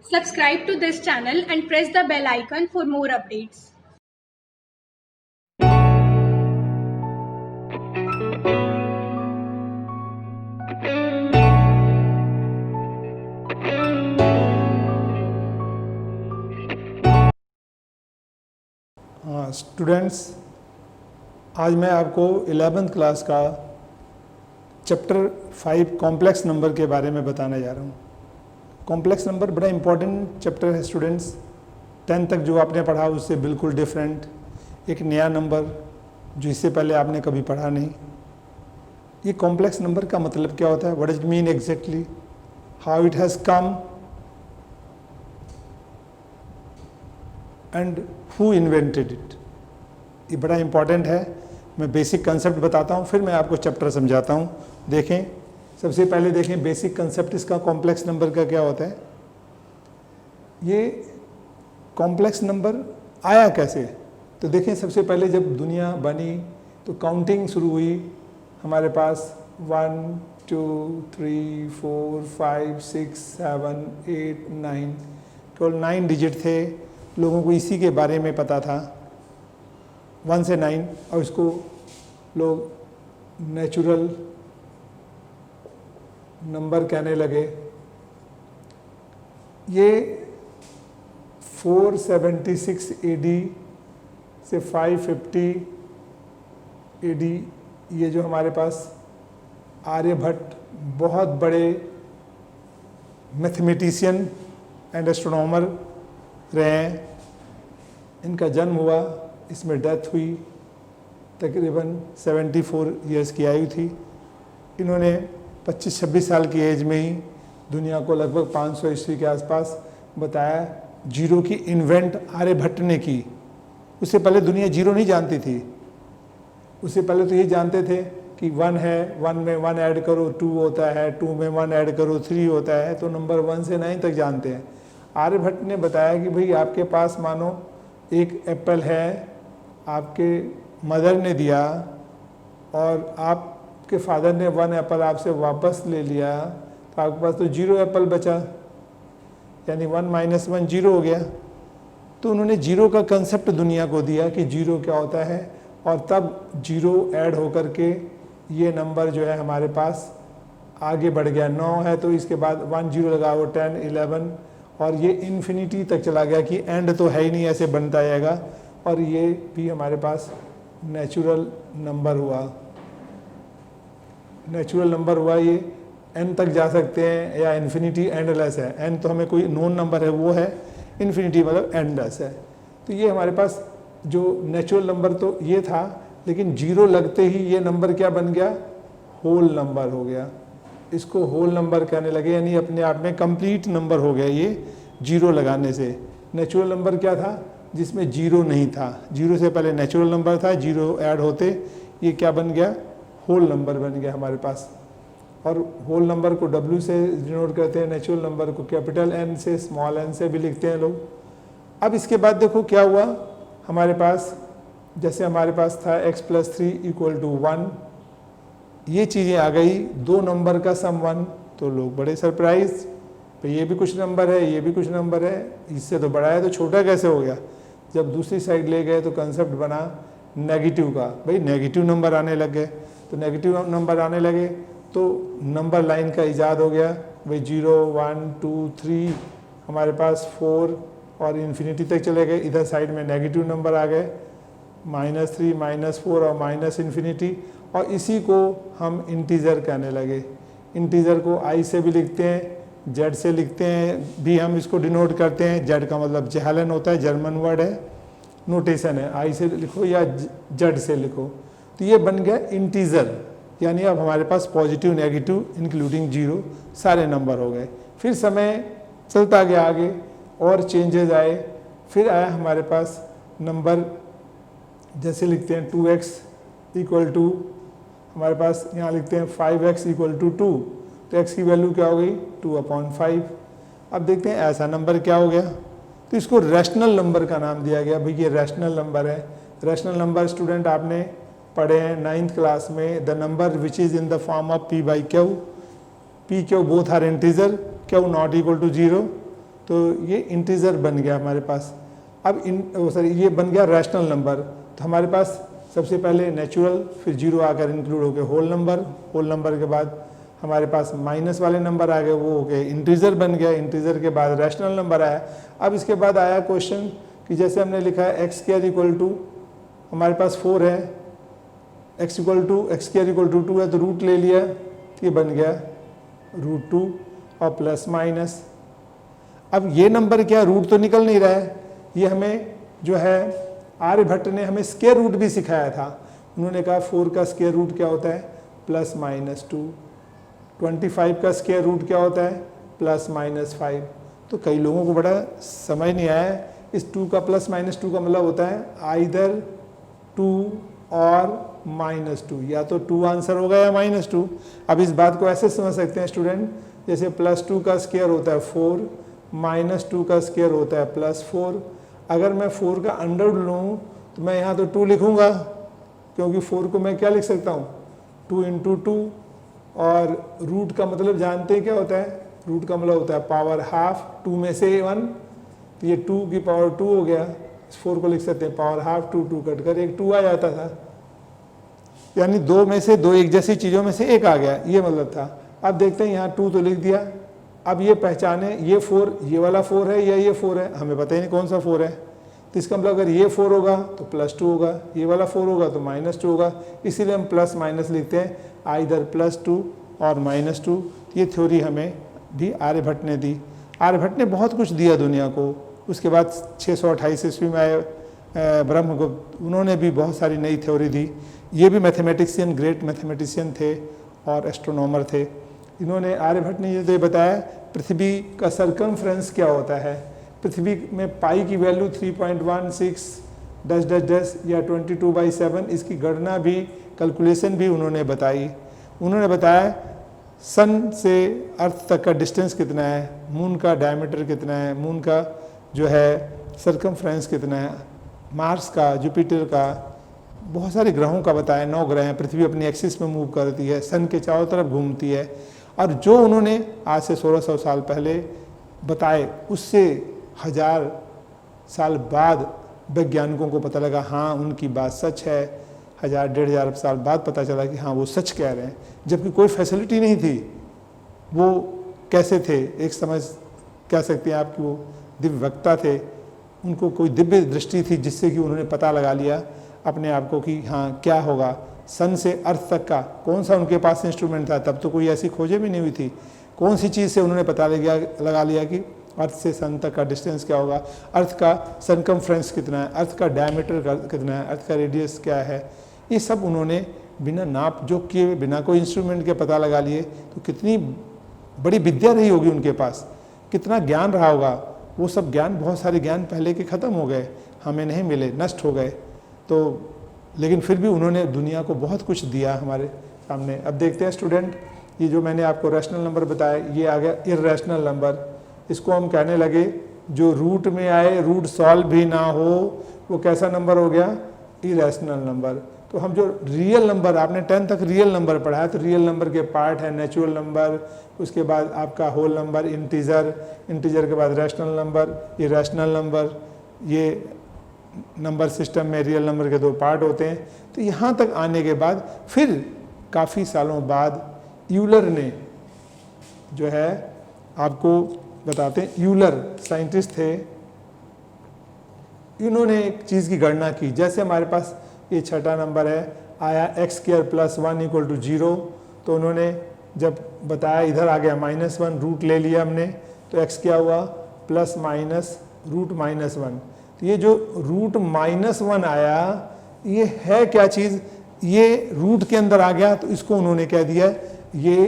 Subscribe to this channel and press the bell icon for more updates. Students, आज मैं आपको 11th class का chapter 5 complex number के बारे में बताने जा रहा हूँ। कॉम्प्लेक्स नंबर बड़ा इम्पॉर्टेंट चैप्टर है स्टूडेंट्स। 10th तक जो आपने पढ़ा उससे बिल्कुल डिफरेंट, एक नया नंबर जो इससे पहले आपने कभी पढ़ा नहीं। ये कॉम्प्लेक्स नंबर का मतलब क्या होता है, what is mean exactly, how it has come and who invented it. ये बड़ा इम्पॉर्टेंट है। मैं बेसिक कंसेप्ट बताता हूँ, फिर मैं आपको चैप्टर समझाता हूँ। देखें, सबसे पहले देखें बेसिक कंसेप्ट इसका कॉम्प्लेक्स नंबर का क्या होता है। ये कॉम्प्लेक्स नंबर आया कैसे, तो देखें सबसे पहले जब दुनिया बनी तो काउंटिंग शुरू हुई। हमारे पास 1 2 3 4 5 6 7 8 9 केवल 9 डिजिट थे। लोगों को इसी के बारे में पता था, 1 से 9, और इसको लोग नेचुरल नंबर कहने लगे। ये 476 AD से 550 AD, ये जो हमारे पास आर्यभट्ट बहुत बड़े मैथमेटिशियन एंड एस्ट्रोनॉमर रहे हैं, इनका जन्म हुआ, इसमें डेथ हुई, तकरीबन 74 इयर्स की आयु थी। इन्होंने 25-26 साल की एज में ही दुनिया को लगभग 500 ईस्वी के आसपास बताया। जीरो की इन्वेंट आर्यभट्ट ने की। उससे पहले दुनिया जीरो नहीं जानती थी। उससे पहले तो ये जानते थे कि 1 है, 1 में 1 ऐड करो 2 होता है, 2 में 1 ऐड करो 3 होता है, तो नंबर 1 से 9 तक जानते हैं। आर्यभट्ट ने बताया कि भाई आपके पास मानो एक एप्पल है, आपके मदर ने दिया और आपके फादर ने 1 एप्पल आपसे वापस ले लिया, तो आपके पास तो 0 एप्पल बचा, यानी 1 - 1 0 हो गया। तो उन्होंने जीरो का कंसेप्ट दुनिया को दिया कि जीरो क्या होता है, और तब जीरो ऐड होकर के ये नंबर जो है हमारे पास आगे बढ़ गया। 9 है तो इसके बाद 1 0 लगाओ, 10 11, और ये इन्फिनिटी तक चला गया कि एंड तो है ही नहीं, ऐसे बनता जाएगा। और ये भी हमारे पास नेचुरल नंबर हुआ। नेचुरल नंबर हुआ, ये n तक जा सकते हैं, या इन्फिनिटी एंडलेस है। n तो हमें कोई नोन नंबर है वो है, इन्फिनिटी मतलब एंडलेस है। तो ये हमारे पास जो नेचुरल नंबर तो ये था, लेकिन जीरो लगते ही ये नंबर क्या बन गया, होल नंबर हो गया। इसको होल नंबर कहने लगे, यानी अपने आप में कंप्लीट नंबर हो गया ये जीरो लगाने से। नेचुरल नंबर क्या था, जिसमें जीरो नहीं था। जीरो से पहले नेचुरल नंबर था, जीरो ऐड होते ये क्या बन गया, होल नंबर बन गया हमारे पास। और होल नंबर को W से डिनोट करते हैं, नेचुरल नंबर को कैपिटल N से, स्मॉल n से भी लिखते हैं लोग। अब इसके बाद देखो क्या हुआ हमारे पास, जैसे हमारे पास था x + 3 = 1, ये चीज़ें आ गई, 2 नंबर का सम 1, तो लोग बड़े सरप्राइज, तो ये भी कुछ नंबर है, ये भी कुछ नंबर है, इससे तो बड़ा है, तो छोटा कैसे हो गया। जब दूसरी साइड ले गए तो कंसेप्ट बना नेगेटिव का। भाई नेगेटिव नंबर आने लग गए, तो नेगेटिव नंबर आने लगे तो नंबर लाइन का ईजाद हो गया। भाई 0 1 2 3 हमारे पास 4 और इन्फिनिटी तक चले गए। इधर साइड में नेगेटिव नंबर आ गए, -3 -4 और -इन्फिनिटी, और इसी को हम इंटीजर कहने लगे। इंटीजर को I से भी लिखते हैं, Z से लिखते हैं, भी हम इसको डिनोट करते हैं। Z का मतलब जहलन होता है, जर्मन वर्ड है, नोटेशन है, I से लिखो या Z से लिखो। तो ये बन गया इंटीजर, यानी अब हमारे पास पॉजिटिव नेगेटिव इंक्लूडिंग जीरो सारे नंबर हो गए। फिर समय चलता गया आगे और चेंजेस आए। फिर आया हमारे पास नंबर, जैसे लिखते हैं 2x = हमारे पास यहाँ लिखते हैं 5x = 2, तो x की वैल्यू क्या हो गई, 2/5। अब देखते हैं ऐसा नंबर क्या हो गया, तो इसको रैशनल नंबर का नाम दिया गया। भाई ये रैशनल नंबर है। रैशनल नंबर स्टूडेंट आपने पढ़े हैं 9th क्लास में, the number which is in the form of p/q, p/q both are integer, q not equal to 0, तो ये इंटीजर बन गया हमारे पास। अब ये बन गया रैशनल नंबर। तो हमारे पास सबसे पहले नेचुरल, फिर जीरो आकर इंक्लूड हो गए होल नंबर के बाद हमारे पास माइनस वाले नंबर आ गए, वो हो गए इंटीजर बन गया, इंटीजर के बाद रैशनल नंबर आया। अब इसके बाद आया क्वेश्चन कि जैसे हमने लिखा है एक्स स्क्वायर इक्वल टू, हमारे पास 4 है, एक्स स्क्वायर इक्वल टू 2 है, तो रूट ले लिया, ये बन गया √2 और प्लस माइनस। अब ये नंबर क्या, रूट तो निकल नहीं रहा है, ये हमें जो है आर्यभट्ट ने हमें स्क्वायर रूट भी सिखाया था। उन्होंने कहा 4 का स्क्वायर रूट क्या होता है, प्लस माइनस 2, 25 का स्क्वायर रूट क्या होता है, प्लस माइनस 5। तो कई लोगों को बड़ा समझ नहीं आया, इस 2 का प्लस माइनस 2 का मतलब होता है आइदर 2 और -2, या तो 2 आंसर होगा या -2। अब इस बात को ऐसे समझ सकते हैं स्टूडेंट, जैसे +2 का स्क्वायर होता है 4, -2 का स्क्वायर होता है +4। अगर मैं 4 का अंडर लूँ तो मैं यहाँ तो 2 लिखूँगा, क्योंकि 4 को मैं क्या लिख सकता हूँ, 2 × 2। और रूट का मतलब जानते हैं क्या होता है, रूट का मतलब होता है पावर हाफ, 2 में से 1, तो ये 2 की पावर 2 हो गया। इस 4 को लिख सकते हैं पावर हाफ, 2 कट कर एक 2 आ जाता था, यानी 2 में से 2 एक जैसी चीज़ों में से एक आ गया, ये मतलब था। अब देखते हैं यहाँ 2 तो लिख दिया। अब ये पहचाने ये 4 ये वाला 4 है या ये 4 है, हमें पता ही नहीं कौन सा 4 है। तो इसका मतलब अगर ये 4 होगा तो +2 होगा, ये वाला 4 होगा तो -2 होगा, इसीलिए हम प्लस माइनस लिखते हैं, आइदर +2 और -2। ये थ्योरी हमें भी आर्यभट्ट ने दी। आर्यभट्ट ने बहुत कुछ दिया दुनिया को। उसके बाद 628 ईस्वी में आए ब्रह्मगुप्त, उन्होंने भी बहुत सारी नई थ्योरी दी। ये भी मैथमेटिशियन, ग्रेट मैथमेटिशियन थे और एस्ट्रोनॉमर थे। इन्होंने, आर्यभट्ट ने ये बताया पृथ्वी का सरकमफ्रेंस क्या होता है। पृथ्वी में पाई की वैल्यू 3.16 या 22/7, इसकी गणना भी, कैलकुलेशन भी उन्होंने बताई। उन्होंने बताया सन से अर्थ तक का डिस्टेंस कितना है, मून का डायमीटर कितना है, मून का जो है सरकमफ्रेंस कितना है, मार्स का, जुपिटर का, बहुत सारे ग्रहों का बताया। 9 ग्रह हैं, पृथ्वी अपनी एक्सिस में मूव करती है, सन के चारों तरफ घूमती है। और जो उन्होंने आज से 1600 साल पहले बताए, उससे 1000 साल बाद वैज्ञानिकों को पता लगा हाँ उनकी बात सच है। 1000-1500 साल बाद पता चला कि हाँ वो सच कह रहे हैं, जबकि कोई फैसिलिटी नहीं थी। वो कैसे थे, एक समझ कह सकते हैं आप कि वो दिव्य वक्ता थे, उनको कोई दिव्य दृष्टि थी जिससे कि उन्होंने पता लगा लिया अपने आप को कि हाँ क्या होगा। सन से अर्थ तक का कौन सा उनके पास इंस्ट्रूमेंट था, तब तो कोई ऐसी खोजें भी नहीं हुई थी। कौन सी चीज़ से उन्होंने पता लगा लिया कि अर्थ से सन तक का डिस्टेंस क्या होगा, अर्थ का सरकमफ्रेंस कितना है, अर्थ का डायमीटर कितना है, अर्थ का रेडियस क्या है। ये सब उन्होंने बिना नाप जोख किए, बिना कोई इंस्ट्रूमेंट के पता लगा लिए। तो कितनी बड़ी विद्या रही होगी उनके पास, कितना ज्ञान रहा होगा। वो सब ज्ञान, बहुत सारे ज्ञान पहले के ख़त्म हो गए, हमें नहीं मिले, नष्ट हो गए। तो लेकिन फिर भी उन्होंने दुनिया को बहुत कुछ दिया हमारे सामने। अब देखते हैं स्टूडेंट, ये जो मैंने आपको रैशनल नंबर बताया, ये आ गया इर्रेशनल नंबर। इसको हम कहने लगे जो रूट में आए, रूट सॉल्व भी ना हो, वो कैसा नंबर हो गया, इरेशनल नंबर। तो हम जो रियल नंबर, आपने 10 तक रियल नंबर पढ़ा है, तो रियल नंबर के पार्ट है नेचुरल नंबर, उसके बाद आपका होल नंबर, इंटीजर, इंटीजर के बाद रैशनल नंबर, इरेशनल नंबर। ये नंबर सिस्टम में रियल नंबर के 2 पार्ट होते हैं। तो यहाँ तक आने के बाद फिर काफ़ी सालों बाद यूलर ने जो है, आपको बताते हैं, यूलर साइंटिस्ट थे, इन्होंने एक चीज़ की गणना की। जैसे हमारे पास ये छठा नंबर है आया x² + 1 = 0, तो उन्होंने जब बताया, इधर आ गया -1, रूट ले लिया हमने, तो x क्या हुआ, प्लस माइनस √-1। तो ये जो √-1 आया, ये है क्या चीज़, ये रूट के अंदर आ गया, तो इसको उन्होंने कह दिया ये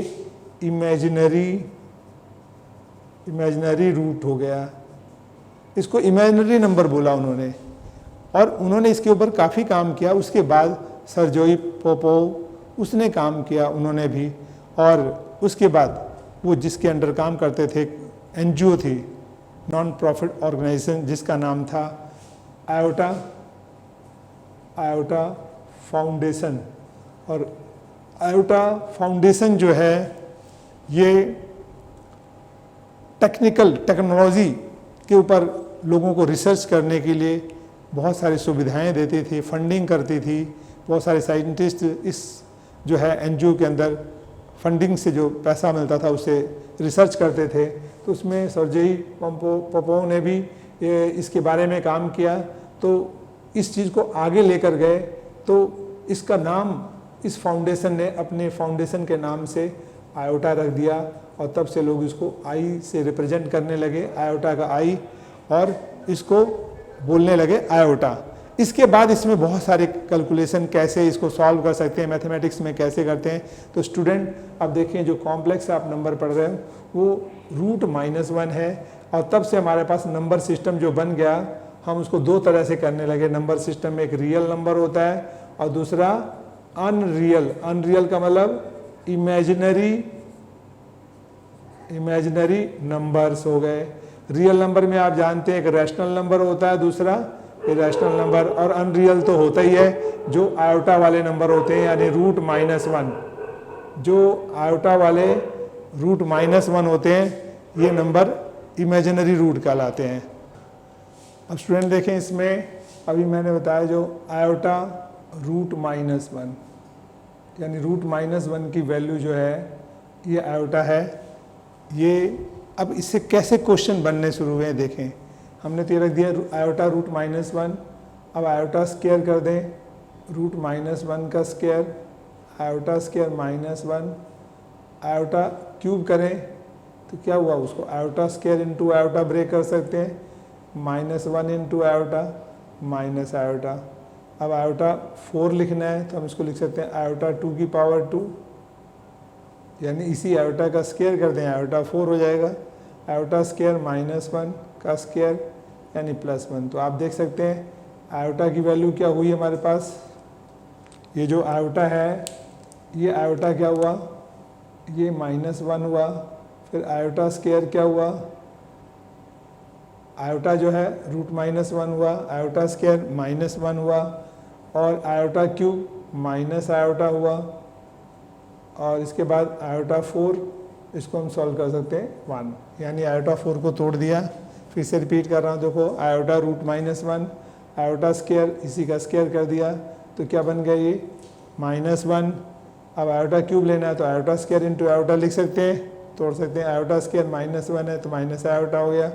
इमेजिनरी रूट हो गया। इसको इमेजिनरी नंबर बोला उन्होंने, और उन्होंने इसके ऊपर काफ़ी काम किया। उसके बाद सर्जोई पोपोव, उसने काम किया उन्होंने भी, और उसके बाद वो जिसके अंडर काम करते थे, NGO थी, नॉन प्रॉफिट ऑर्गेनाइजेशन, जिसका नाम था आयोटा फाउंडेशन। और आयोटा फाउंडेशन जो है, ये टेक्नोलॉजी के ऊपर लोगों को रिसर्च करने के लिए बहुत सारी सुविधाएं देती थी, फंडिंग करती थी। बहुत सारे साइंटिस्ट इस जो है एनजीओ के अंदर फंडिंग से जो पैसा मिलता था उससे रिसर्च करते थे। तो उसमें सर्जेई पोपोव ने भी इसके बारे में काम किया, तो इस चीज़ को आगे लेकर गए। तो इसका नाम इस फाउंडेशन ने अपने फाउंडेशन के नाम से आयोटा रख दिया, और तब से लोग इसको आई से रिप्रेजेंट करने लगे, आयोटा का आई, और इसको बोलने लगे आयोटा। इसके बाद इसमें बहुत सारे कैलकुलेशन कैसे इसको सॉल्व कर सकते हैं, मैथमेटिक्स में कैसे करते हैं। तो स्टूडेंट अब देखिए जो कॉम्प्लेक्स आप नंबर पढ़ रहे हो वो √-1 है, और तब से हमारे पास नंबर सिस्टम जो बन गया हम उसको दो तरह से करने लगे। नंबर सिस्टम में एक रियल नंबर होता है और दूसरा अनरियल। अनरियल का मतलब इमेजिनरी नंबर्स हो गए। रियल नंबर में आप जानते हैं एक रैशनल नंबर होता है, दूसरा इरेशनल नंबर, और अनरियल तो होता ही है जो आयोटा वाले नंबर होते हैं, यानी √-1। जो आयोटा वाले √-1 होते हैं ये नंबर इमेजिनरी रूट कहलाते हैं। अब स्टूडेंट देखें इसमें अभी मैंने बताया जो आयोटा √-1 यानी √-1 की वैल्यू जो है ये आयोटा है। ये अब इससे कैसे क्वेश्चन बनने शुरू हुए हैं देखें। हमने तो ये रख दिया आयोटा √-1, अब आयोटा स्क्वायर कर दें, √-1 का square, iota square -1, iota cube करें तो क्या हुआ, उसको iota square into iota break कर सकते हैं, -1 इंटू आयोटा माइनस आयोटा। अब आयोटा 4 लिखना है तो हम इसको लिख सकते हैं आयोटा 2 की पावर 2, यानी इसी आयोटा का स्क्वायर कर दें आयोटा 4 हो जाएगा। आयोटा स्क्वायर -1 का स्क्वायर यानी +1। तो आप देख सकते हैं आयोटा की वैल्यू क्या हुई हमारे पास, ये जो आयोटा है ये आयोटा क्या हुआ, ये -1 हुआ। फिर आयोटा स्क्वायर क्या हुआ, आयोटा जो है √-1 हुआ, आयोटा स्क्वायर -1 हुआ, और आयोटा क्यूब माइनस आयोटा हुआ, और इसके बाद आयोटा 4, इसको हम सॉल्व कर सकते हैं 1, यानी आयोटा 4 को तोड़ दिया। फिर से रिपीट कर रहा हूँ, देखो आयोटा √-1, आयोटा स्क्वायर इसी का स्क्वायर कर दिया तो क्या बन गया ये -1। अब आयोटा क्यूब लेना है तो आयोटा स्क्वायर इंटू आयोटा लिख सकते हैं, तोड़ सकते हैं। आयोटा स्क्वायर -1 है तो माइनस आयोटा हो गया।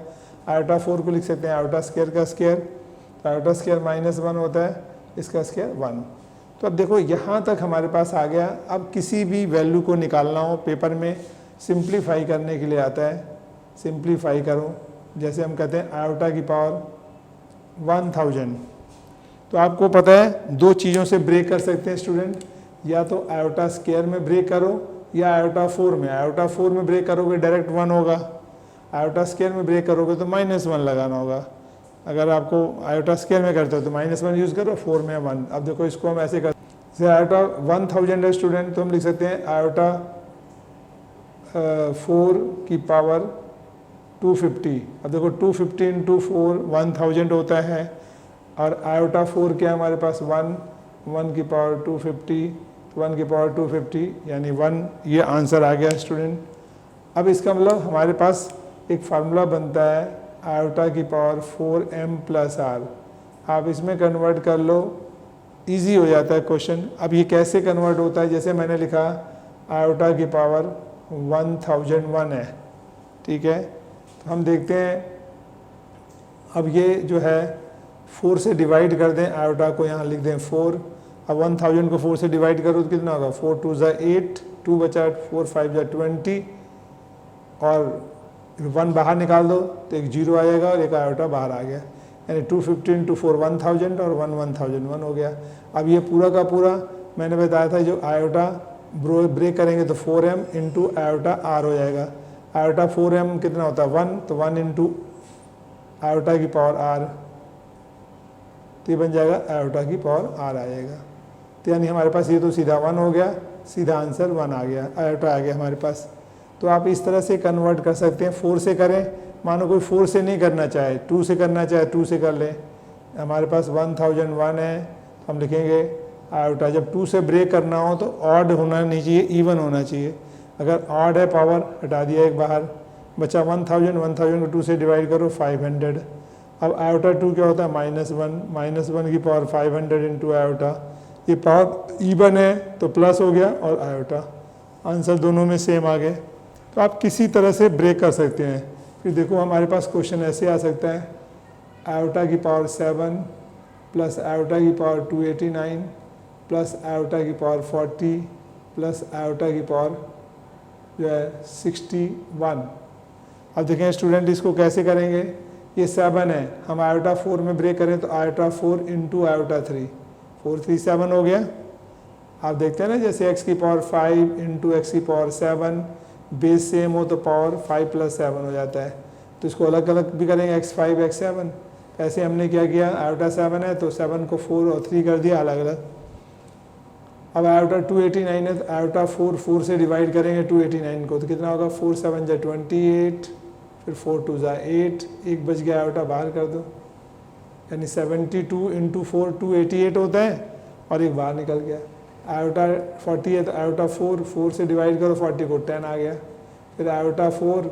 आयोटा 4 को लिख सकते हैं आयोटा स्क्वायर का स्क्वायर, तो आयोटा स्क्वायर -1 होता है, इसका स्क्वायर 1। तो अब देखो यहाँ तक हमारे पास आ गया। अब किसी भी वैल्यू को निकालना हो पेपर में सिंप्लीफाई करने के लिए आता है, सिंप्लीफाई करो। जैसे हम कहते हैं आयोटा की पावर 1000, तो आपको पता है दो चीज़ों से ब्रेक कर सकते हैं स्टूडेंट, या तो आयोटा स्क्वायर में ब्रेक करो या आयोटा 4 में। आयोटा 4 में ब्रेक करोगे डायरेक्ट 1 होगा, आयोटा स्क्वायर में ब्रेक करोगे तो -1 लगाना होगा। अगर आपको आयोटा स्क्वायर में करते हो तो -1 यूज़ करो, 4 में 1। अब देखो इसको हम ऐसे कर, जैसे आयोटा 1000 है स्टूडेंट, तो हम लिख सकते हैं आयोटा 4 की पावर 250। अब देखो 250 इंटू 4 1000 होता है, और आयोटा 4 क्या हमारे पास 1 की पावर 250, 1 की पावर 250 यानी 1, ये आंसर आ गया स्टूडेंट। अब इसका मतलब हमारे पास एक फार्मूला बनता है आयोटा की पावर 4m + r। आप इसमें कन्वर्ट कर लो, इजी हो जाता है क्वेश्चन। अब ये कैसे कन्वर्ट होता है, जैसे मैंने लिखा आयोटा की पावर 1001 है, ठीक है। तो हम देखते हैं, अब ये जो है 4 से डिवाइड कर दें, आयोटा को यहाँ लिख दें 4। अब 1000 को 4 से डिवाइड करो तो कितना होगा, 4 × 2 = 8, 2 बचा, 4 × 5 = 20, और 1 बाहर निकाल दो तो एक 0 आ जाएगा और एक आयोटा बाहर आ गया, यानी 250 इंटू 4 1000 और 1 1001 हो गया। अब ये पूरा का पूरा मैंने बताया था, जो आयोटा ब्रेक करेंगे तो 4m इंटू आयोटा r हो जाएगा। आयोटा 4m कितना होता है 1, तो 1 इंटू आयोटा की पावर r, तो ये बन जाएगा आयोटा की पावर r आ जाएगा। तो यानी हमारे पास ये तो सीधा 1 हो गया, सीधा आंसर 1 आ गया, आयोटा आ गया हमारे पास। तो आप इस तरह से कन्वर्ट कर सकते हैं। 4 से करें, मानो कोई 4 से नहीं करना चाहे, 2 से करना चाहे 2 से कर लें। हमारे पास 1001 है, तो हम लिखेंगे आयोटा, जब 2 से ब्रेक करना हो तो ऑड होना नहीं चाहिए, इवन होना चाहिए। अगर ऑड है पावर हटा दिया एक बाहर, बचा 1000, 1000 को 2 से डिवाइड करो 500। अब आयोटा 2 क्या होता है -1 की पावर 500 इंटू आयोटा, ये पावर इवन है तो प्लस हो गया और आयोटा, आंसर दोनों में सेम आ गए। तो आप किसी तरह से ब्रेक कर सकते हैं। फिर देखो हमारे पास क्वेश्चन ऐसे आ सकता है, आयोटा की पावर 7 प्लस आयोटा की पावर 289 प्लस आयोटा की पावर 40 प्लस आयोटा की पावर जो है 61। अब देखें स्टूडेंट इसको कैसे करेंगे, ये 7 है, हम आयोटा 4 में ब्रेक करें तो आयोटा 4 इंटू आयोटा 3, 4 3 7 हो गया। आप देखते हैं ना जैसे x की पावर 5 इंटू एक्स की पावर 7, बेस सेम हो तो पावर 5 प्लस 7 हो जाता है। तो इसको अलग अलग भी करेंगे x5 x7, ऐसे हमने क्या किया, आयोटा 7 है तो 7 को 4 और 3 कर दिया अलग अलग। अब आयोटा 289 है तो आयोटा 4 से डिवाइड करेंगे 289 को, तो कितना होगा 4 7 जा 28, फिर 4 2 जा 8, एक बच गया आयोटा बाहर कर दो, यानी 72 इंटू 4 288 होता है और एक बाहर निकल गया। आयोटा 40 है तो आयोटा 4 से डिवाइड करो 40 को 10 आ गया। फिर आयोटा 4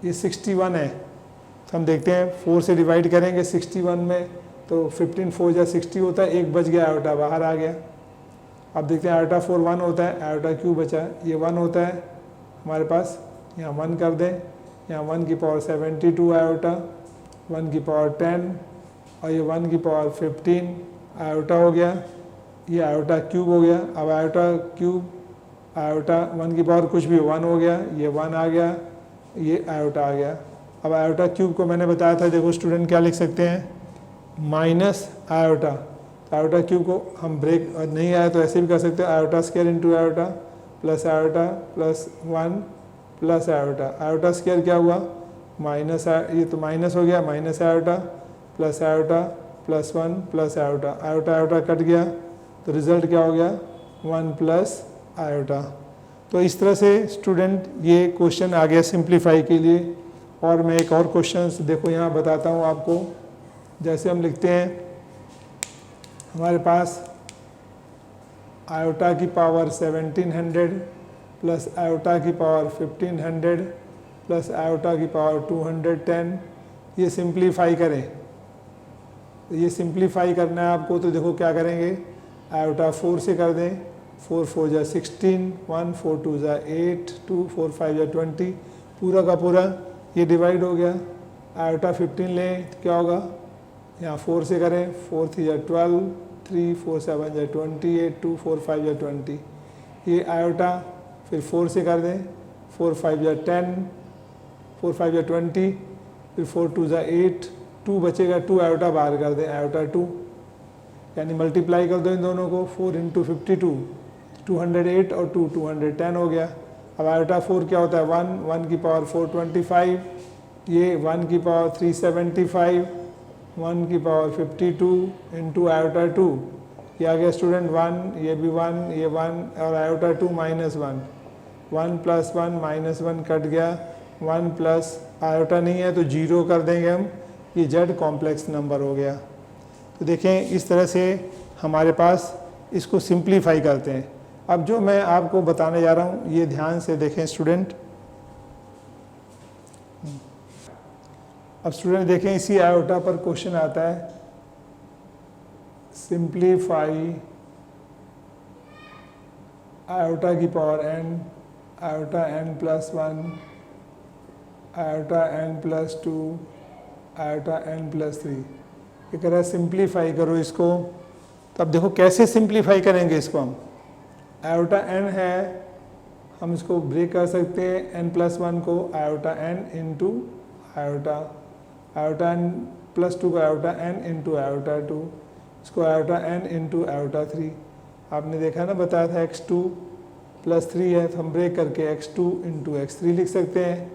ये 61 है तो हम देखते हैं 4 से डिवाइड करेंगे 61 में तो 15 4 जा 60 होता है, एक बच गया आयोटा बाहर आ गया। अब देखते हैं आयोटा 4 1 होता है, आयोटा क्यों बचा, ये 1 होता है हमारे पास, यहाँ 1 कर दें, यहाँ 1 की पावर 72 आयोटा, 1 की पावर 10 और ये 1 की पावर 15 आयोटा हो गया, ये आयोटा क्यूब हो गया। अब आयोटा क्यूब आयोटा 1 की पावर कुछ भी 1 हो गया, ये 1 आ गया, ये आयोटा आ गया। अब आयोटा क्यूब को मैंने बताया था, देखो स्टूडेंट क्या लिख सकते हैं, माइनस आयोटा, तो आयोटा क्यूब को हम ब्रेक नहीं आया तो ऐसे भी कर सकते हैं, iota square into iota plus 1 plus iota, iota square क्या हुआ माइनस, ये तो माइनस हो गया, minus iota plus 1 plus iota, iota iota cut गया तो रिजल्ट क्या हो गया 1 प्लस आयोटा। तो इस तरह से स्टूडेंट ये क्वेश्चन आ गया सिंप्लीफाई के लिए। और मैं एक और क्वेश्चन देखो यहाँ बताता हूँ आपको, जैसे हम लिखते हैं हमारे पास आयोटा की पावर 1700 प्लस आयोटा की पावर 1500 प्लस आयोटा की पावर 210, ये सिंप्लीफाई करें, ये सिंप्लीफाई करना है आपको। तो देखो क्या करेंगे, आयोटा 4 से कर दें, 4 4 जा 16, 1 4 2 जा 8, 2 4 5 जा 20, पूरा का पूरा ये डिवाइड हो गया। आयोटा 15 लें तो क्या होगा, यहाँ 4 से करें, 4 3 जा 12, 3 4 7 जा 28, 2 4 5 जा 20, ये आयोटा फिर 4 से कर दें, 4 5 जा 10, 4 5 जा 20, फिर 4 2 जा 8, 2 बचेगा, 2 आयोटा बाहर कर दें, आयोटा 2, यानी मल्टीप्लाई कर दो इन दोनों को, 4 इंटू 52 208 और 2 210 हो गया। अब आयोटा 4 क्या होता है 1 की पावर 425, ये 1 की पावर 375, 1 की पावर 52 इंटू आयोटा 2, ये आ गया स्टूडेंट 1, ये भी 1, ये 1 और आयोटा 2 -1, 1 प्लस 1 -1 कट गया, 1 प्लस आयोटा नहीं है तो 0 कर देंगे हम, ये जेड कॉम्प्लेक्स नंबर हो गया। तो देखें इस तरह से हमारे पास इसको सिंप्लीफाई करते हैं। अब जो मैं आपको बताने जा रहा हूँ ये ध्यान से देखें स्टूडेंट। अब स्टूडेंट देखें इसी आयोटा पर क्वेश्चन आता है, सिंप्लीफाई आयोटा की power n, iota n plus 1, iota n plus 2, iota n plus 3, ये कह रहा है सिंप्लीफाई करो इसको। तो अब देखो कैसे सिंप्लीफाई करेंगे इसको हम, आयोटा n है, हम इसको ब्रेक कर सकते हैं n प्लस 1 को iota n into iota, iota n plus 2 को आयोटा n इंटू आयोटा 2, इसको आयोटा n इंटू आयोटा 3। आपने देखा ना, बताया था x2 प्लस 3 है तो हम ब्रेक करके x2 इंटू x3 लिख सकते हैं,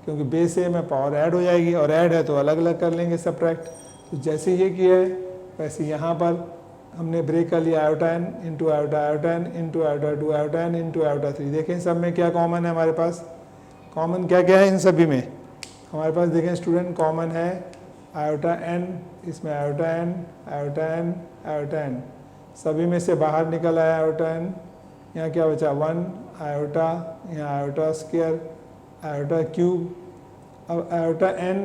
क्योंकि बेस सेम है पावर ऐड हो जाएगी, और ऐड है तो अलग अलग कर लेंगे सब्ट्रैक्ट। तो जैसे ये किया है वैसे यहाँ पर हमने ब्रेक कर लिया iota n into iota, iota n into iota 2, iota n into iota 3। देखें सब में क्या कॉमन है हमारे पास, कॉमन क्या क्या है इन सभी में हमारे पास, देखें स्टूडेंट कॉमन है आयोटा n, इसमें iota n, iota n, iota n, सभी में से बाहर निकल आया आयोटा n। यहाँ क्या बचा 1 आयोटा, यहाँ आयोटा स्क्वायर, आयोटा क्यूब, अब आयोटा n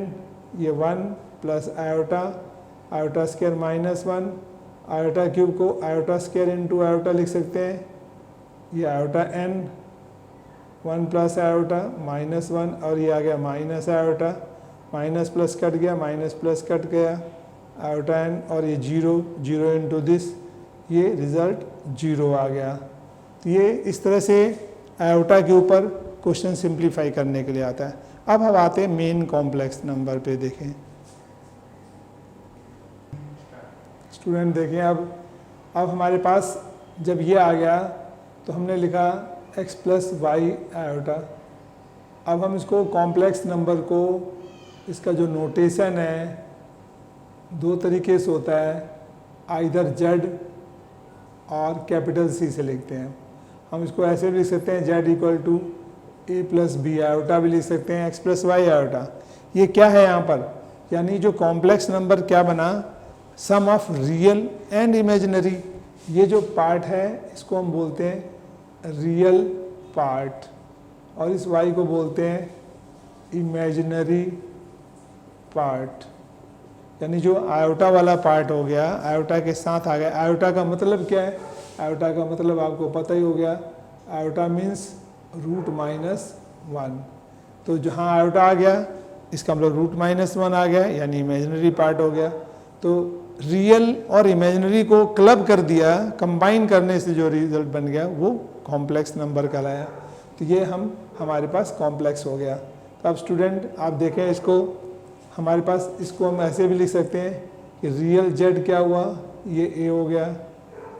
ये 1 plus iota square -1, iota cube को आयोटा स्क्वायर इंटू आयोटा लिख सकते हैं। ये आयोटा n 1 प्लस आयोटा -1 और ये आ गया minus iota, minus plus cut गया, माइनस प्लस कट गया, आयोटा n और ये 0 इंटू दिस, ये रिजल्ट 0 आ गया। तो ये इस तरह से आयोटा के ऊपर क्वेश्चन सिंप्लीफाई करने के लिए आता है। अब हम आते हैं मेन कॉम्प्लेक्स नंबर पे। देखें स्टूडेंट, देखें अब हमारे पास जब ये आ गया तो हमने लिखा x प्लस वाई आयोटा। अब हम इसको कॉम्प्लेक्स नंबर को, इसका जो नोटेशन है दो तरीके से होता है, आइदर z और कैपिटल C से लिखते हैं। हम इसको ऐसे भी लिख सकते हैं z equal to a plus b iota भी लिख सकते हैं, x प्लस वाई आयोटा। ये क्या है यहाँ पर, यानी जो कॉम्प्लेक्स नंबर क्या बना, सम ऑफ रियल एंड इमेजिनरी। ये जो पार्ट है इसको हम बोलते हैं रियल पार्ट और इस y को बोलते हैं इमेजिनरी पार्ट। यानी जो आयोटा वाला पार्ट हो गया, आयोटा के साथ आ गया। आयोटा का मतलब क्या है, आयोटा का मतलब आपको पता ही हो गया, आयोटा मीन्स √-1। तो जहाँ आयोटा आ गया इसका मतलब √-1 आ गया, यानी इमेजिनरी पार्ट हो गया। तो रियल और इमेजिनरी को क्लब कर दिया, कंबाइन करने से जो रिजल्ट बन गया वो कॉम्प्लेक्स नंबर कहलाया। तो ये हमारे पास कॉम्प्लेक्स हो गया। तो अब स्टूडेंट आप देखें इसको, हमारे पास इसको हम ऐसे भी लिख सकते हैं कि रियल जेड क्या हुआ, ये ए हो गया,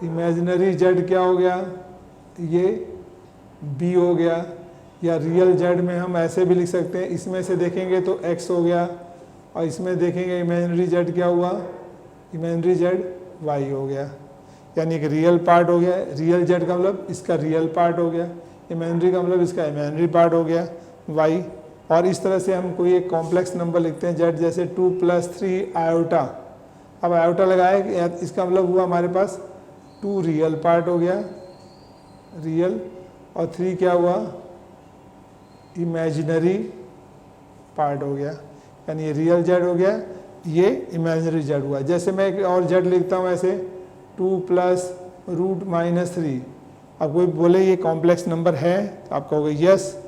इमेजिनरी जेड क्या हो गया, ये बी हो गया। या रियल जेड में हम ऐसे भी लिख सकते हैं, इसमें से देखेंगे तो एक्स हो गया और इसमें देखेंगे इमेजिनरी जेड क्या हुआ, इमेजिनरी जेड वाई हो गया। यानी कि रियल पार्ट हो गया, रियल जेड का मतलब इसका रियल पार्ट हो गया, इमेजिनरी का मतलब इसका इमेजिनरी पार्ट हो गया वाई। और इस तरह से हम कोई एक कॉम्प्लेक्स नंबर लिखते हैं जेड, जैसे 2 + 3 आयोटा। अब आयोटा लगाए, इसका मतलब हुआ हमारे पास 2 रियल पार्ट हो गया, रियल, और 3 क्या हुआ, इमेजिनरी पार्ट हो गया। यानी ये रियल जेड हो गया, ये इमेजिनरी जेड हुआ। जैसे मैं एक और जेड लिखता हूँ ऐसे 2 + √-3। अब कोई बोले ये कॉम्प्लेक्स नंबर है, तो आप कहोगे यस।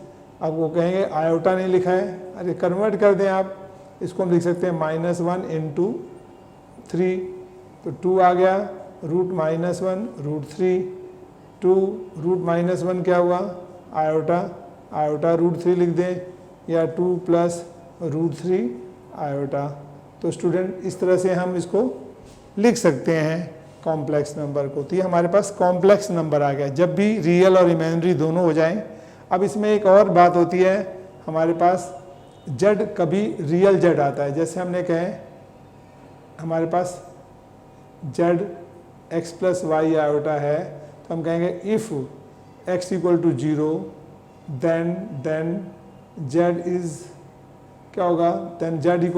अब वो कहेंगे आयोटा नहीं लिखा है, अरे कन्वर्ट कर दें आप, इसको हम लिख सकते हैं -1 × 3। तो 2 आ गया, √-1 √3, 2 √-1 क्या हुआ, आयोटा, आयोटा √3 लिख दें, या 2 + √3 आयोटा। तो स्टूडेंट इस तरह से हम इसको लिख सकते हैं कॉम्प्लेक्स नंबर को। तो ये हमारे पास कॉम्प्लेक्स नंबर आ गया जब भी रियल और इमेजिनरी दोनों हो जाएं। अब इसमें एक और बात होती है, हमारे पास जेड कभी रियल जेड आता है। जैसे हमने कहे हमारे पास जेड x + y आयोटा है, तो हम कहेंगे if x = 0 then z is क्या होगा, देन जेड =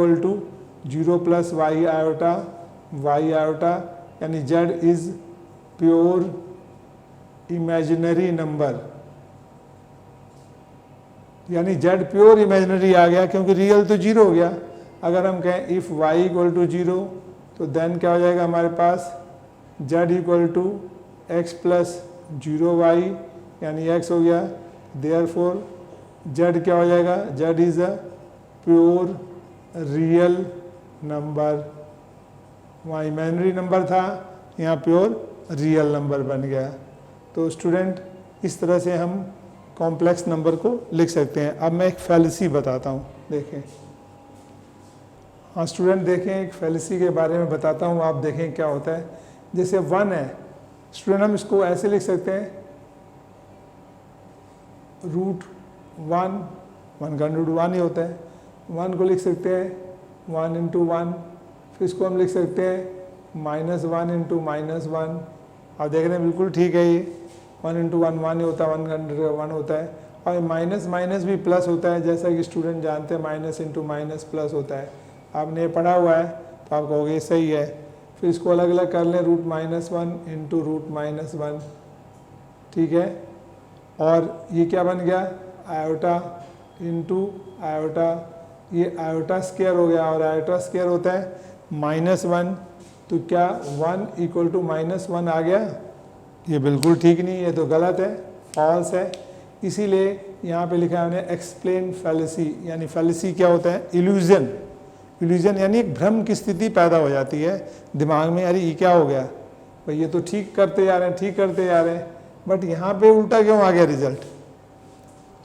0 + y आयोटा, यानी z is pure imaginary number. यानी जेड प्योर इमेजिनरी आ गया क्योंकि रियल तो 0 हो गया। अगर हम कहें इफ़ y = 0 तो देन क्या हो जाएगा हमारे पास, जेड = x + 0y, यानी x हो गया। देयरफॉर जेड क्या हो जाएगा, Z is a pure real number. वहाँ इमेजिनरी नंबर था, यहाँ प्योर रियल नंबर बन गया। तो स्टूडेंट इस तरह से हम कॉम्प्लेक्स नंबर को लिख सकते हैं। अब मैं एक फैलेसी बताता हूँ, देखें। हाँ स्टूडेंट देखें, एक फैलेसी के बारे में बताता हूँ, आप देखें क्या होता है। जैसे 1 है स्टूडेंट, हम इसको ऐसे लिख सकते हैं √1, 1 का √1 ही होता है। 1 को लिख सकते हैं 1 × 1, फिर इसको हम लिख सकते हैं -1 × -1। आप देख रहे हैं बिल्कुल ठीक है, ये 1 × 1 1 ही होता है, 1 का 1 होता है। और माइनस भी प्लस होता है, जैसा कि स्टूडेंट जानते हैं माइनस × माइनस प्लस होता है। आपने ये पढ़ा हुआ है तो आप कहोगे सही है। फिर इसको अलग अलग कर लें, √-1 × √-1, ठीक है। और ये क्या बन गया, आयोटा × आयोटा, ये आयोटा स्क्वायर हो गया, और आयोटा स्क्वायर होता है -1, तो क्या 1 इक्वल टू -1 आ गया? ये बिल्कुल ठीक नहीं, ये तो गलत है, फॉल्स है। इसीलिए यहाँ पे लिखा है हमने एक्सप्लेन फैलेसी, यानी फैलेसी क्या होता है? इल्यूजन। इल्यूजन यानी एक भ्रम की स्थिति पैदा हो जाती है दिमाग में, अरे ये क्या हो गया भाई, ये तो ठीक करते जा रहे हैं, ठीक करते जा रहे हैं, बट यहाँ पे उल्टा क्यों आ गया रिजल्ट?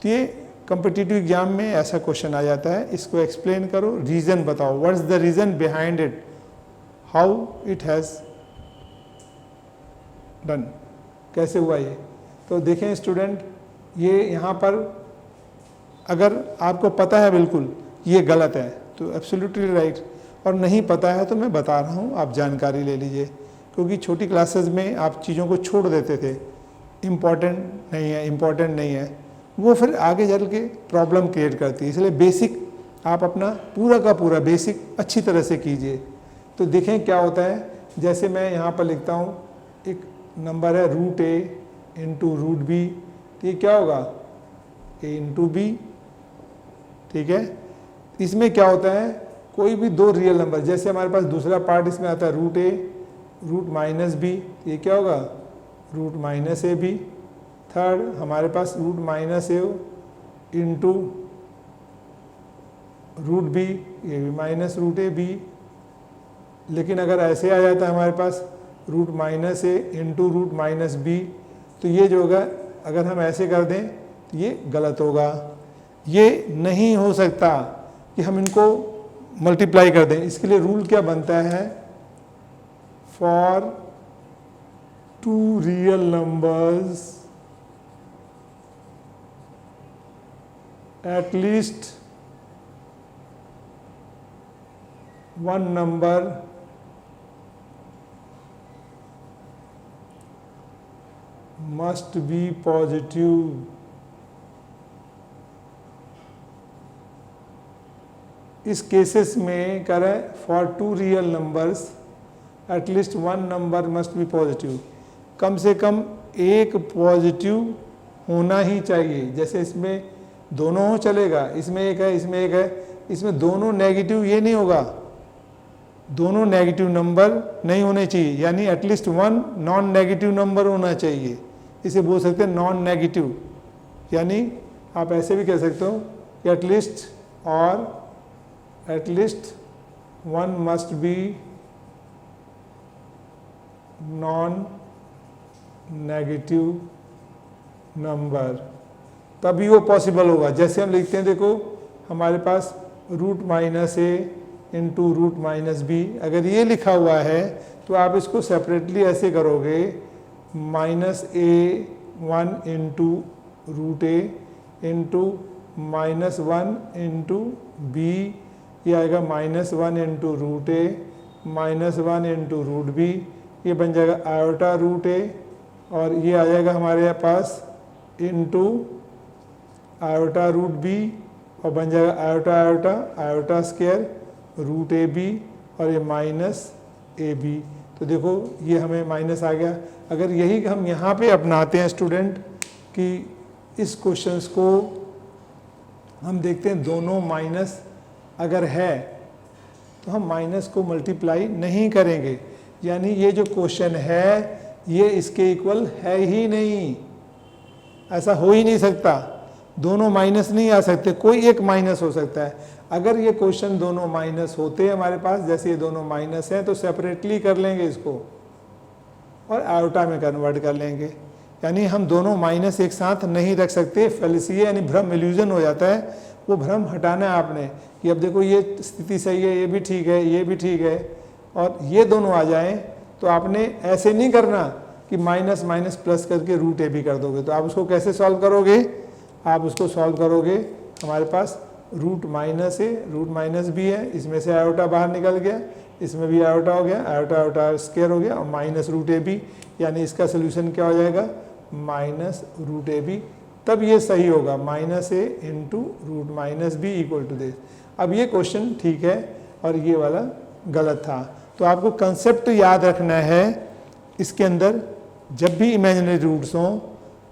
तो ये कॉम्पिटिटिव एग्जाम में ऐसा क्वेश्चन आ जाता है, इसको एक्सप्लेन करो, रीज़न बताओ, what is the reason behind it, how it has done, कैसे हुआ ये। तो देखें स्टूडेंट, ये यहाँ पर अगर आपको पता है बिल्कुल ये गलत है तो एब्सोल्युटली राइट, और नहीं पता है तो मैं बता रहा हूँ, आप जानकारी ले लीजिए, क्योंकि छोटी क्लासेस में आप चीज़ों को छोड़ देते थे, इम्पॉर्टेंट नहीं है, इम्पॉर्टेंट नहीं है, वो फिर आगे चल के प्रॉब्लम क्रिएट करती है। इसलिए बेसिक आप अपना पूरा का पूरा बेसिक अच्छी तरह से कीजिए। तो देखें क्या होता है, जैसे मैं यहाँ पर लिखता हूँ, एक नंबर है √a इंटू √b, तो ये क्या होगा? a इंटू बी, ठीक है। इसमें क्या होता है, कोई भी दो रियल नंबर, जैसे हमारे पास दूसरा पार्ट इसमें आता है √a √-b, ये क्या होगा? √-ab। थर्ड हमारे पास √-a इंटू √b, ये भी -√ab। लेकिन अगर ऐसे आ जाता है हमारे पास √-a इंटू √-b, तो ये जो होगा, अगर हम ऐसे कर दें तो ये गलत होगा। ये नहीं हो सकता कि हम इनको मल्टीप्लाई कर दें। इसके लिए रूल क्या बनता है? For 2 real numbers at least one number must be positive इस केसेस में करें for 2 real numbers at least 1 number must be positive, कम से कम एक पॉजिटिव होना ही चाहिए। जैसे इसमें दोनों हो चलेगा, इसमें एक है, इसमें एक है, इसमें दोनों नेगेटिव ये नहीं होगा, दोनों नेगेटिव नंबर नहीं होने चाहिए, यानी एटलीस्ट 1 नॉन नेगेटिव नंबर होना चाहिए। इसे बोल सकते हैं नॉन नेगेटिव, यानी आप ऐसे भी कह सकते हो एटलीस्ट, और at least 1 must be non negative number, तभी वो पॉसिबल होगा। जैसे हम लिखते हैं, देखो हमारे पास √-a इंटू √-b, अगर ये लिखा हुआ है तो आप इसको सेपरेटली ऐसे करोगे, -a1 into √a into -1 into b, ये आएगा -1 इंटू √a -1 इंटू √b, ये बन जाएगा आयोटा √a, और ये आ जाएगा हमारे पास इंटू आयोटा √b, और बन जाएगा iota iota iota square √ab, और ये -ab। तो देखो ये हमें माइनस आ गया। अगर यही हम यहाँ पे अपनाते हैं स्टूडेंट कि इस क्वेश्चंस को हम देखते हैं दोनों माइनस अगर है तो हम माइनस को मल्टीप्लाई नहीं करेंगे, यानी ये जो क्वेश्चन है ये इसके इक्वल है ही नहीं, ऐसा हो ही नहीं सकता। दोनों माइनस नहीं आ सकते, कोई एक माइनस हो सकता है। अगर ये क्वेश्चन दोनों माइनस होते हैं हमारे पास, जैसे ये दोनों माइनस हैं, तो सेपरेटली कर लेंगे इसको और आयोटा में कन्वर्ट कर लेंगे, यानी हम दोनों माइनस एक साथ नहीं रख सकते। फैलेसी यानी भ्रम, इल्यूजन हो जाता है, वो भ्रम हटाना है आपने कि अब देखो ये स्थिति सही है, ये भी ठीक है, ये भी ठीक है, और ये दोनों आ जाएं, तो आपने ऐसे नहीं करना कि माइनस माइनस प्लस करके √a कर दोगे। तो आप उसको कैसे सॉल्व करोगे? आप उसको सॉल्व करोगे, हमारे पास √-a √-b है, इसमें से आयोटा बाहर निकल गया, इसमें भी आयोटा हो गया, आयोटा आयोटा स्क्वायर हो गया, और -√ab, यानी इसका सोल्यूशन क्या हो जाएगा? -√ab। तब ये सही होगा, -a into √-b equal to this. अब ये क्वेश्चन ठीक है और ये वाला गलत था। तो आपको कंसेप्ट याद रखना है, इसके अंदर जब भी इमेजिनरी रूट्स हों,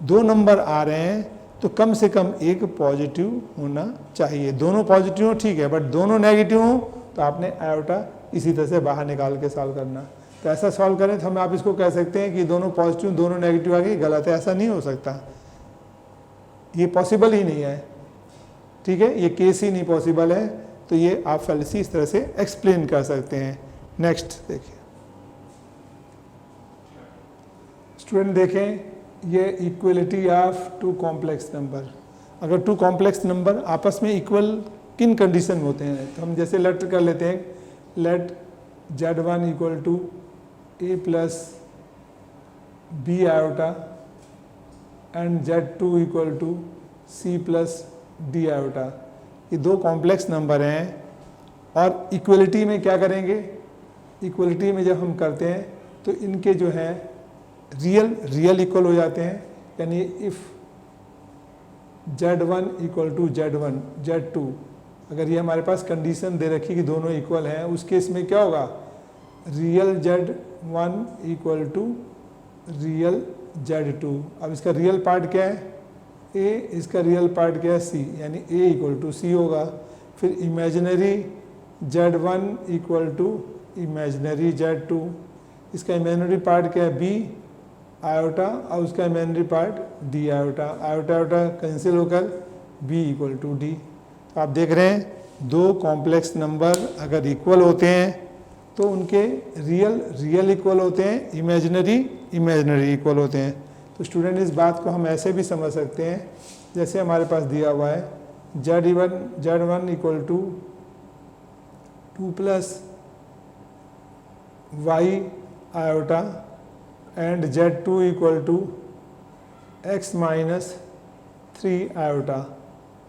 2 नंबर आ रहे हैं तो कम से कम एक पॉजिटिव होना चाहिए। दोनों पॉजिटिव हो ठीक है, बट दोनों नेगेटिव हो तो आपने आयोटा इसी तरह से बाहर निकाल के सॉल्व करना। तो ऐसा सॉल्व करें तो हम आप इसको कह सकते हैं कि दोनों पॉजिटिव दोनों नेगेटिव आ गए, गलत है, ऐसा नहीं हो सकता, ये पॉसिबल ही नहीं है, ठीक है, ये केस ही नहीं पॉसिबल है। तो ये आप फैलेसी इस तरह से एक्सप्लेन कर सकते हैं। नेक्स्ट देखिए स्टूडेंट, देखें ये equality of two complex number. अगर टू कॉम्प्लेक्स नंबर आपस में इक्वल किन कंडीशन में होते हैं, तो हम जैसे लेट कर लेते हैं, let Z1 equal to A plus b iota and Z2 equal to C plus d iota. ये दो कॉम्प्लेक्स नंबर हैं और इक्वलिटी में क्या करेंगे, इक्वलिटी में जब हम करते हैं तो इनके जो है रियल इक्वल हो जाते हैं। यानी if Z1 equal to Z1 Z2, अगर ये हमारे पास कंडीशन दे रखी कि दोनों इक्वल हैं, उस केस में क्या होगा, real Z1 equal to real Z2। अब इसका रियल पार्ट क्या है A, इसका रियल पार्ट क्या है C, यानी A इक्वल टू C होगा। फिर imaginary Z1 equal to imaginary Z2, इसका इमेजिनरी पार्ट क्या है B आयोटा और उसका imaginary part D iota, iota iota cancel होकर B इक्वल टू D। तो आप देख रहे हैं दो कॉम्प्लेक्स नंबर अगर इक्वल होते हैं तो उनके रियल इक्वल होते हैं, इमेजिनरी इक्वल होते हैं। तो स्टूडेंट इस बात को हम ऐसे भी समझ सकते हैं, जैसे हमारे पास दिया हुआ है Z1 equal to 2 plus y iota and Z2 equal to x minus 3 iota.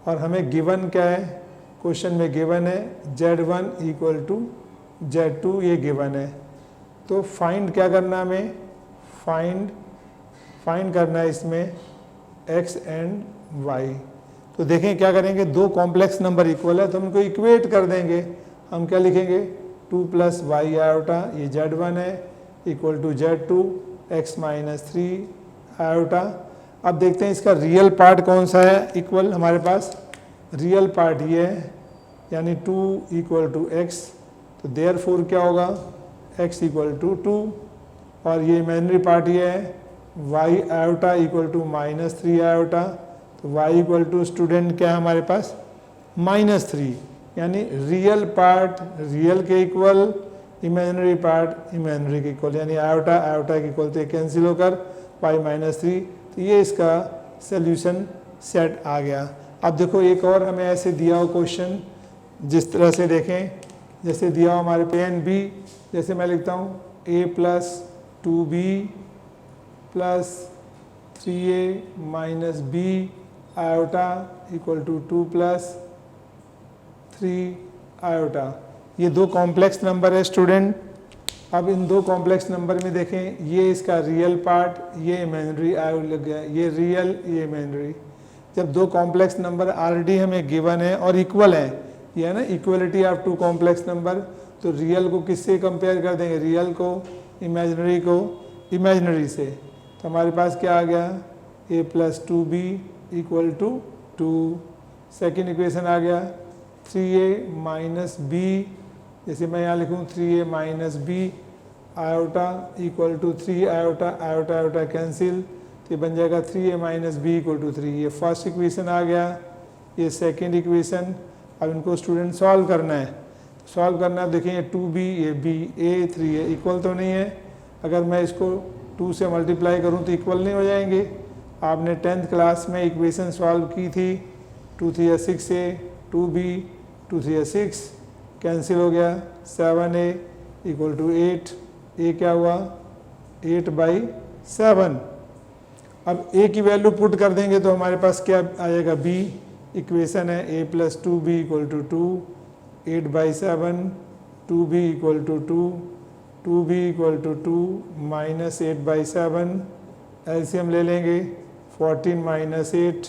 और हमें गिवन क्या है, क्वेश्चन में गिवन है Z1 इक्वल टू Z2, ये गिवन है। तो फाइंड क्या करना है हमें, फाइंड करना है इसमें x एंड y। तो देखें क्या करेंगे, दो कॉम्प्लेक्स नंबर इक्वल है तो हम इनको इक्वेट कर देंगे। हम क्या लिखेंगे 2 प्लस वाई आयोटा, ये Z1 है, equal to Z2 x minus 3 iota. अब देखते हैं इसका रियल पार्ट कौन सा है इक्वल, हमारे पास रियल पार्ट ये है, यानी 2 इक्वल टू x। तो देयरफॉर क्या होगा, x इक्वल टू 2, और ये इमेजिनरी पार्ट ये है y iota equal to minus 3 iota. तो y इक्वल टू स्टूडेंट क्या है हमारे पास -3, यानी रियल पार्ट रियल के इक्वल, इमेजिनरी पार्ट इमेजिनरी के इक्वल, यानी आयोटा आयोटा के इक्वल। तो ये कैंसिल होकर y -3। तो ये इसका सल्यूशन सेट आ गया। अब देखो एक और हमें ऐसे दिया हो क्वेश्चन, जिस तरह से देखें, जैसे दिया हो हमारे पे एंड बी, जैसे मैं लिखता हूँ a plus 2b plus 3a minus b iota equal to 2 plus 3 iota. ये दो कॉम्प्लेक्स नंबर है स्टूडेंट। अब इन दो कॉम्प्लेक्स नंबर में देखें, ये इसका रियल पार्ट, ये इमेजिनरी आयो लग गया, ये रियल ये इमेजिनरी। जब दो कॉम्प्लेक्स नंबर ऑलरेडी हमें गिवन है और इक्वल है, ये है ना equality of two complex number, तो रियल को किससे कंपेयर कर देंगे, रियल को इमेजिनरी को इमेजिनरी से। तो हमारे पास क्या आ गया, a plus 2b equal to 2। Second equation आ गया 3a माइनस b, जैसे मैं यहाँ लिखूँ 3a minus b iota equal to 3 iota iota iota cancel, तो ये बन जाएगा 3a minus b equal to 3। ये फर्स्ट इक्वेशन आ गया, ये सेकेंड इक्वेशन। अब इनको स्टूडेंट सॉल्व करना है, सॉल्व करना है। देखिए ये 2b ये b a 3a इक्वल तो नहीं है, अगर मैं इसको 2 से मल्टीप्लाई करूँ तो इक्वल नहीं हो जाएंगे। आपने 10th क्लास में इक्वेशन सॉल्व की थी, 2 3 6a 2b 2 3 6 कैंसिल हो गया, 7a इक्वल टू 8, a क्या हुआ 8/7। अब a की वैल्यू पुट कर देंगे तो हमारे पास क्या आ जाएगा, b इक्वेशन है a plus 2b equal to 2, 8/7 2b equal to 2, 2b equal to 2 minus 8/7। LCM ले लेंगे 14 माइनस 8,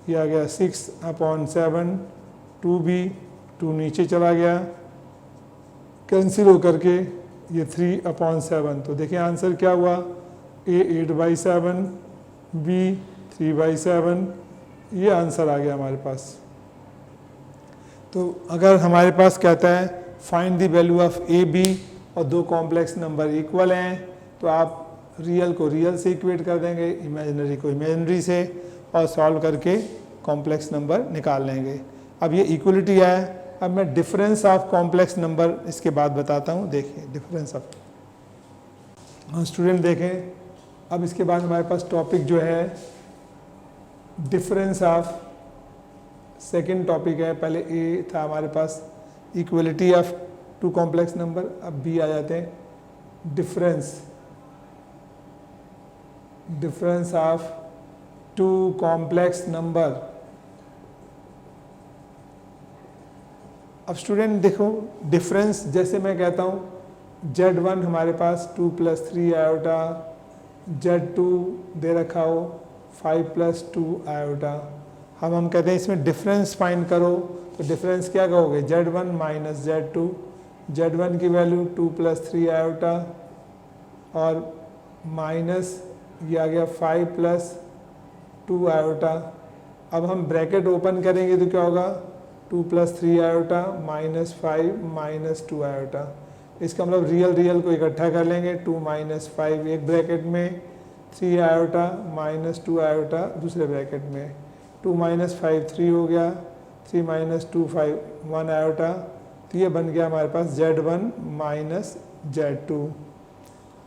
ये आ गया 6/7। 2b 2 नीचे चला गया, कैंसिल होकर के ये 3/7। तो देखिए आंसर क्या हुआ, a 8/7, b 3/7, ये आंसर आ गया हमारे पास। तो अगर हमारे पास कहता है find the value of a b और दो कॉम्प्लेक्स नंबर इक्वल हैं, तो आप रियल को रियल से इक्वेट कर देंगे, इमेजिनरी को इमेजिनरी से, और सॉल्व करके कॉम्प्लेक्स नंबर निकाल लेंगे। अब ये इक्वलिटी है। अब मैं डिफरेंस ऑफ कॉम्प्लेक्स नंबर इसके बाद बताता हूँ। देखिए डिफरेंस ऑफ, स्टूडेंट देखें, अब इसके बाद हमारे पास टॉपिक जो है डिफरेंस ऑफ, सेकंड टॉपिक है। पहले ए था हमारे पास equality of two complex number, अब बी आ जाते हैं difference of two complex number. अब स्टूडेंट देखो डिफरेंस, जैसे मैं कहता हूँ Z1 हमारे पास 2 + 3 आयोटा, Z2 दे रखा हो 5 + 2 आयोटा। हम कहते हैं इसमें डिफरेंस फाइंड करो, तो डिफरेंस क्या कहोगे, Z1 - Z2, Z1 की वैल्यू 2 + 3 आयोटा और माइनस ये आ गया 5 + 2 आयोटा। अब हम ब्रैकेट ओपन करेंगे तो क्या होगा, 2 + 3 आयोटा -5 - 2 आयोटा। इसका मतलब रियल को इकट्ठा कर लेंगे, 2 - 5 एक ब्रैकेट में, 3 आयोटा -2 आयोटा दूसरे ब्रैकेट में, 2 - 5 3 हो गया, 3 - 2 5 1 आयोटा। तो ये बन गया हमारे पास Z1 - Z2।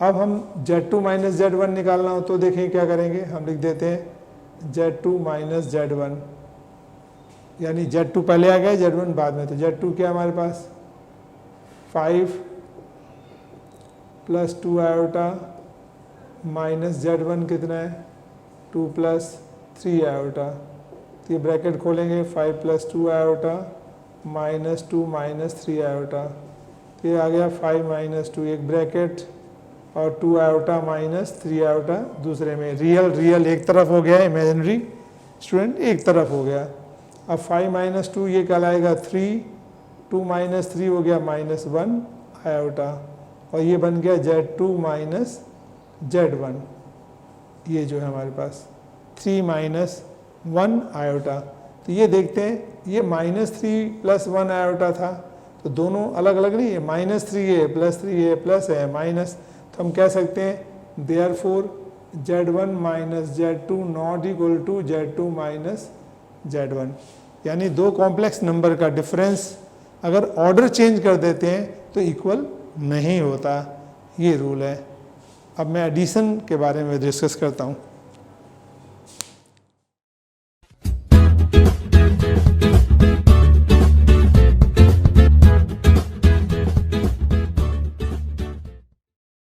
अब हम Z2 - Z1 निकालना हो तो देखें क्या करेंगे, हम लिख देते हैं Z2 - Z1, यानी Z2 पहले आ गया, Z1 बाद में। तो Z2 क्या हमारे पास 5 + 2 आयोटा माइनस Z1 कितना है 2 + 3 आयोटा। तो ये ब्रैकेट खोलेंगे, 5 + 2 आयोटा -2 - 3 आयोटा। तो ये आ गया 5 - 2 एक ब्रैकेट और 2 आयोटा -3 आयोटा दूसरे में। रियल एक तरफ हो गया, इमेजिनरी स्टूडेंट एक तरफ हो गया। अब 5 - 2 ये कहलाएगा 3, 2 - 3 हो गया -1 आयोटा, और ये बन गया Z2 - Z1। ये जो है हमारे पास 3 - 1 आयोटा। तो ये देखते हैं, ये -3 + 1 आयोटा था, तो दोनों अलग अलग नहीं है, -3 है +3 है प्लस है माइनस। तो हम कह सकते हैं therefore Z1 - Z2 not equal to Z2 - Z1। यानी दो कॉम्प्लेक्स नंबर का डिफरेंस अगर ऑर्डर चेंज कर देते हैं तो इक्वल नहीं होता, ये रूल है। अब मैं एडिशन के बारे में डिस्कस करता हूँ।